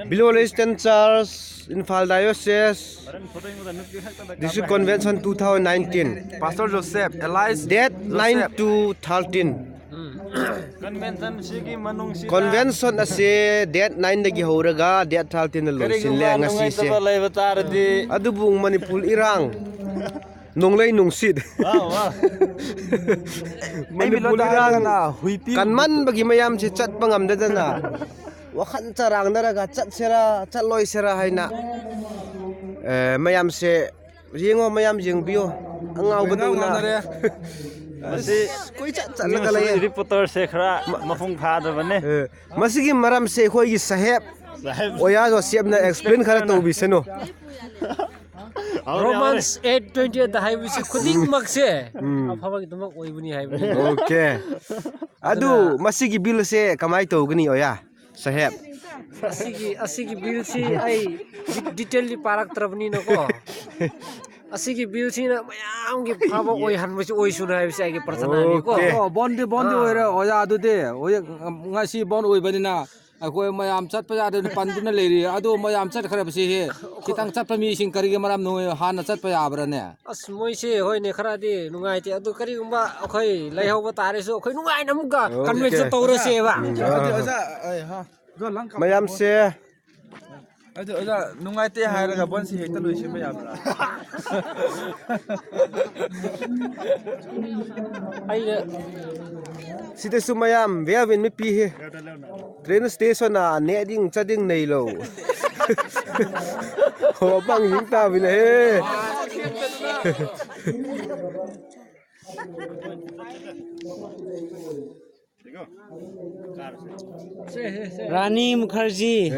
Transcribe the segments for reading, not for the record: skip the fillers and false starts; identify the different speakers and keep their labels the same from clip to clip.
Speaker 1: Below Eastern Church, Infal Diocese, District Convention 2019.
Speaker 2: Pastor Joseph, Elias.
Speaker 1: Date 9 to 13. Convention ase date 9 dagi horaga date 13 na loisin le ngasi se. Adubu Manipur irang. Nonglay nungsid. Manipur irang kanman bagi mayam si chat pangamda na. Wakan carang naraga chat sera chat loy sera haina. Mayam se jingo mayam jing bio angaw betul na. Masih koi chat chat lagalay
Speaker 3: reporter se khara mafung phada bane
Speaker 1: masigi maram se khoi gi saheb oya jo siap na explain khara to biseno
Speaker 4: Romans 8:20 da haibisi khuding makse afaba gidumak oibuni haibuni
Speaker 1: okay adu masigi bill se kamai to gani oya saheb
Speaker 4: asigi bill si ai detail li parak trabni nako asigi bill si na mayam gi phaba oi hanbasi oi suna haibisi ai gi prasana ni ko
Speaker 2: Bondi oira oya adu de oya ngasi bon oi banina akoi mayam chat pa ya de panduna leri adu mayam chat khara basi he kitang chat pa mi sing kari ge maram no han chat pa ya brane
Speaker 4: as moi se hoi ne khara di nungai ti adu kari gumba akhoi laihau ba tare so akhoi nungai namuga convince tawra se ba
Speaker 1: mayam se
Speaker 2: Oja nungai te hairaga bon si hekta loisi ba yabra
Speaker 4: ai
Speaker 1: sida sumayam via win mi pi he train station na ne ding chading nei lo ho bang ying ta bi le he
Speaker 4: Rani Mukherjee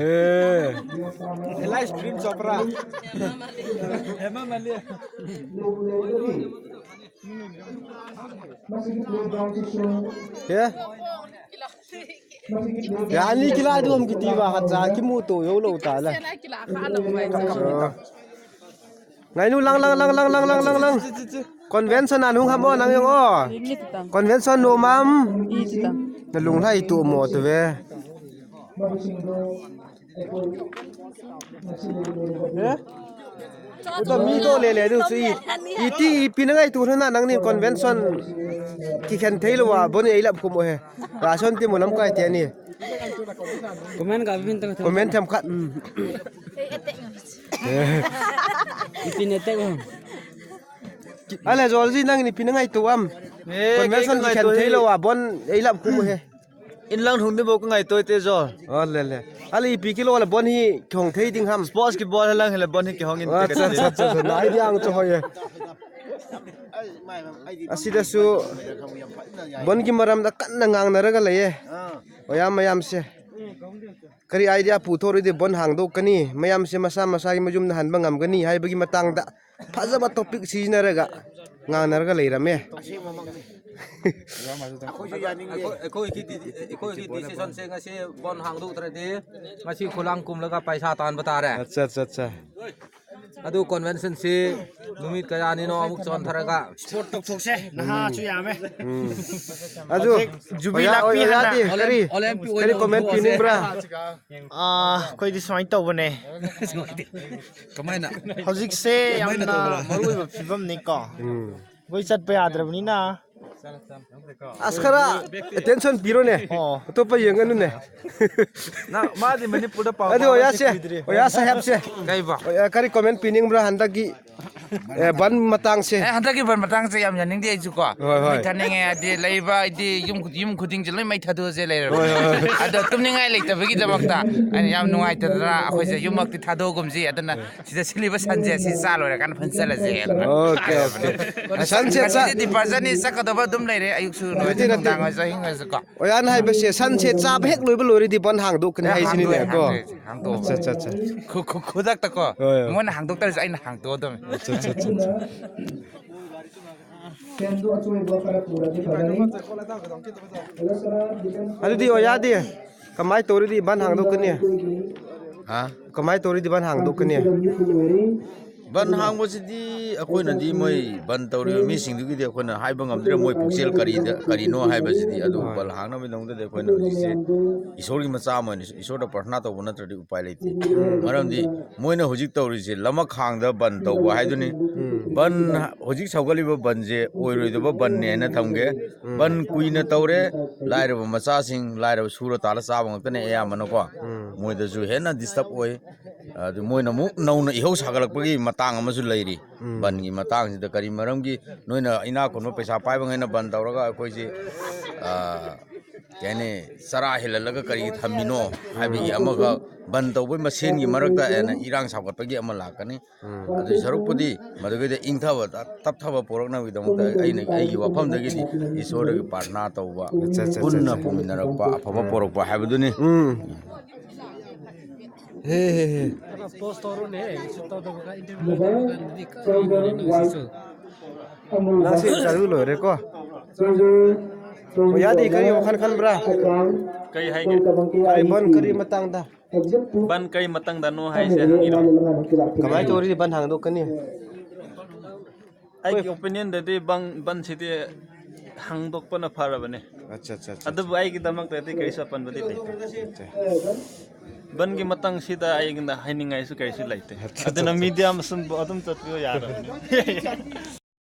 Speaker 2: Elias Dream Chopra Hema Malia
Speaker 1: ya ya ni kila du ham kiti ba hatza ki mu to yo lo ta la ngai nu lang convention anung ham on ang o convention no mam na lung lai tu mo to ve udah mi to le du si iti pinangai tu na nang ni convention ki khan thailo wa boni eilap ko mo he rason ti mo lam kai te ni
Speaker 4: comment ga bin tang
Speaker 1: comment tham khat
Speaker 4: ipin ete ko
Speaker 1: ala jolji nang ni pinangai tu am convention ki khan thailo wa bon eilap ko mo he
Speaker 2: in lang thung de bo ngai toy te jo
Speaker 1: le ali pi kilo la bon hi khong thei ding ham
Speaker 2: sports ki ball lang hele bon ki hongin te
Speaker 1: acha na ai diang cho hoye asida su bon ki maram da kan na ngang naraga leye oyam mayam se kari idea pu thori de bon hang do kani mayam se masa gi majum na han bangam gani hai bagi matang da phajaba topic sinaraga ngang naraga leirame
Speaker 2: Eko decision se ngasi bon hang du trade ngasi khulang kum laga paisa tan batare
Speaker 1: acha
Speaker 2: adu convention se numit kaya ni no amuk chon tharaga
Speaker 3: sport tok thok se naha chu yame
Speaker 1: aju jubi lakpi hadi kari comment pining bra
Speaker 3: koi di swine to bane
Speaker 2: kamaina
Speaker 3: hojik se yamna marui ba phibam ni ko goi chat pa yadrabni na
Speaker 1: askara attention biro ne to pa yengan ne
Speaker 2: na ma di manipur da pa
Speaker 1: adu oya sahab se
Speaker 2: kai ba
Speaker 1: kari comment pining bra handa gi ban matang se
Speaker 5: hantaki ban matang se yam yaning de ju ko mai thaning e de leiba de yum khuding je loi mai thadu je leiro ado tumningai leita bagi damakta ani yam nungai tadra akhoi je yumak ti thado gumji adana sida siliba sanje si salo ra kan phansala je
Speaker 1: okay sunset sa
Speaker 5: di parjani sakadaba dum leire ayuk su no dang ai jahing ai ko
Speaker 1: oyan hai ba se sunset sa bek loi ba lori di ban hang do kan hai sini le ko
Speaker 5: hang do
Speaker 1: acha
Speaker 5: khudak ta ko mon hang do tar ai na hang do dom
Speaker 1: adu di oya di kamai tori di ban hang do kan ne
Speaker 5: ha
Speaker 1: kamai tori di ban hang do kan ne
Speaker 6: ban hangbasidi akoinadi moi ban tawri misingdugidi akoina haiba ngamdre moi puksel kari no haibasidi adu bal hangna mi dongda de akoina hujise isori macha moine isora prarthana tawba natradi upai leite maramdi moina hujik tawrise lama khangda ban tawba haiduni ban hujik saugali ban je oiroi doba ban ne na thamge ban kuina tawre lairaba macha sing lairaba sura tala chaba ngakne ya manako moida ju hena disturb oi adu moina mu nauna ihau sagalakpagi matang amasu leiri ban gi matang sida kari maramgi noina ina kono paisa paiba ngaina ban tawraga akoise kene sara hilalaga kari thamino habi amaga ban tawbai masen gi marakta ena irang sagatpagi ama lakani adu sarupudi madugede ingthaba tapthaba porakna widamta aina ai wafamdagi isora gi parna tawba punna puminarakpa afaba porakpa habuduni
Speaker 1: he
Speaker 4: post toro ne isu to da ka interview kan di ka isu
Speaker 1: nasi charu lo re ko ya di kari wakhan khan bra
Speaker 7: Kai hai ge
Speaker 1: kari bon kari matang da
Speaker 7: ban kai matang da no hai se hangi ro.
Speaker 1: kamai tori ban hang do kani
Speaker 7: Ai ki opinion da de ban si de hang dok pa na phara bane.
Speaker 1: acha acha
Speaker 7: Adu ai ki damak da de kai sa pan bade le. Ban gi matang si da ai gi da haining ai su kai si laite. Adu na media masum adum tatyo yara.